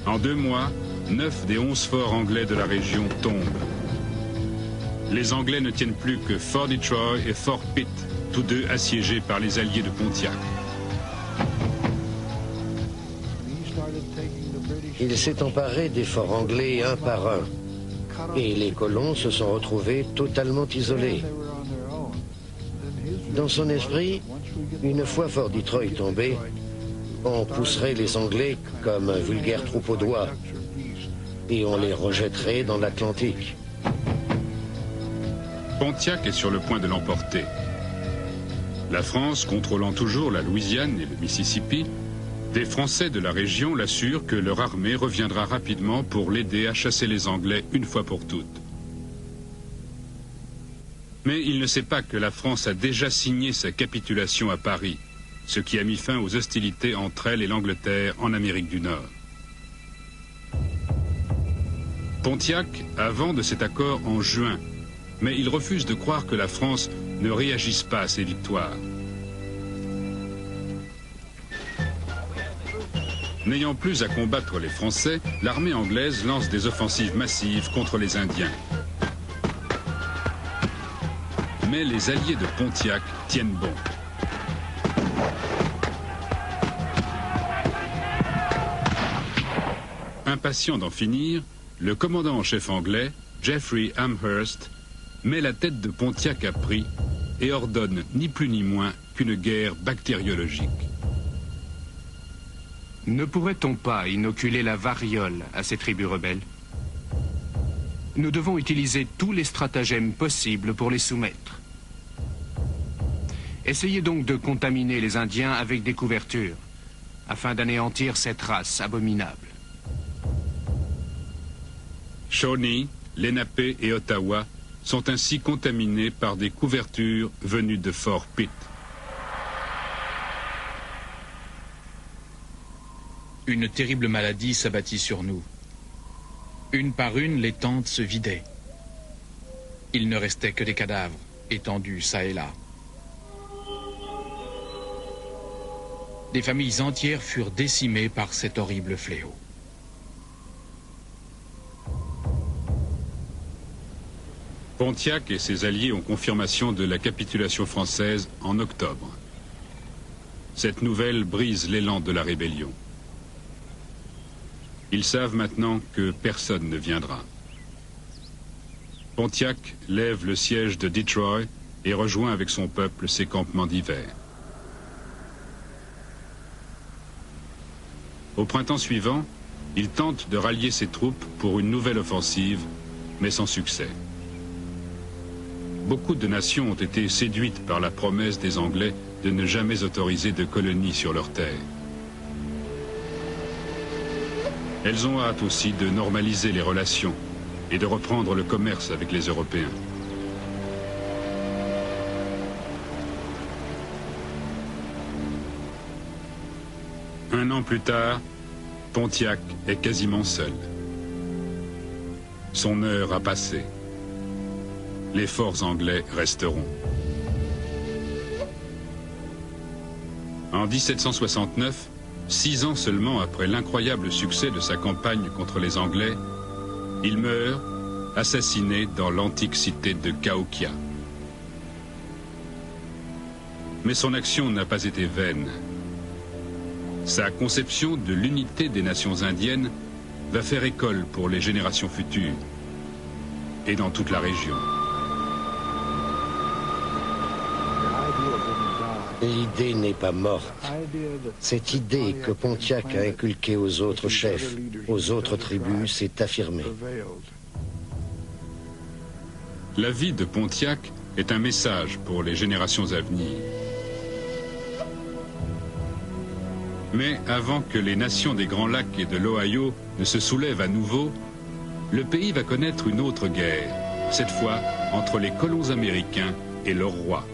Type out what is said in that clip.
En 2 mois, 9 des 11 forts anglais de la région tombent. Les Anglais ne tiennent plus que Fort Detroit et Fort Pitt, tous deux assiégés par les alliés de Pontiac. Il s'est emparé des forts anglais un par un, et les colons se sont retrouvés totalement isolés. Dans son esprit, une fois Fort Detroit tombé, on pousserait les Anglais comme un vulgaire troupeau d'oies et on les rejetterait dans l'Atlantique. Pontiac est sur le point de l'emporter. La France, contrôlant toujours la Louisiane et le Mississippi, des Français de la région l'assurent que leur armée reviendra rapidement pour l'aider à chasser les Anglais une fois pour toutes. Mais il ne sait pas que la France a déjà signé sa capitulation à Paris, ce qui a mis fin aux hostilités entre elle et l'Angleterre en Amérique du Nord. Pontiac a vent de cet accord en juin, mais il refuse de croire que la France ne réagisse pas à ses victoires. N'ayant plus à combattre les Français, l'armée anglaise lance des offensives massives contre les Indiens. Mais les alliés de Pontiac tiennent bon. Impatient d'en finir, le commandant en chef anglais, Jeffrey Amherst, met la tête de Pontiac à prix et ordonne ni plus ni moins qu'une guerre bactériologique. Ne pourrait-on pas inoculer la variole à ces tribus rebelles? Nous devons utiliser tous les stratagèmes possibles pour les soumettre. Essayez donc de contaminer les Indiens avec des couvertures, afin d'anéantir cette race abominable. Shawnee, Lenape et Ottawa sont ainsi contaminés par des couvertures venues de Fort Pitt. Une terrible maladie s'abattit sur nous. Une par une, les tentes se vidaient. Il ne restait que des cadavres, étendus çà et là. Des familles entières furent décimées par cet horrible fléau. Pontiac et ses alliés ont confirmation de la capitulation française en octobre. Cette nouvelle brise l'élan de la rébellion. Ils savent maintenant que personne ne viendra. Pontiac lève le siège de Detroit et rejoint avec son peuple ses campements d'hiver. Au printemps suivant, il tente de rallier ses troupes pour une nouvelle offensive, mais sans succès. Beaucoup de nations ont été séduites par la promesse des Anglais de ne jamais autoriser de colonies sur leurs terres. Elles ont hâte aussi de normaliser les relations et de reprendre le commerce avec les Européens. Un an plus tard, Pontiac est quasiment seul. Son heure a passé. Les forts anglais resteront. En 1769, 6 ans seulement après l'incroyable succès de sa campagne contre les Anglais, il meurt, assassiné dans l'antique cité de Cahokia. Mais son action n'a pas été vaine. Sa conception de l'unité des nations indiennes va faire école pour les générations futures et dans toute la région. L'idée n'est pas morte. Cette idée que Pontiac a inculquée aux autres chefs, aux autres tribus, s'est affirmée. La vie de Pontiac est un message pour les générations à venir. Mais avant que les nations des Grands Lacs et de l'Ohio ne se soulèvent à nouveau, le pays va connaître une autre guerre, cette fois entre les colons américains et leur roi.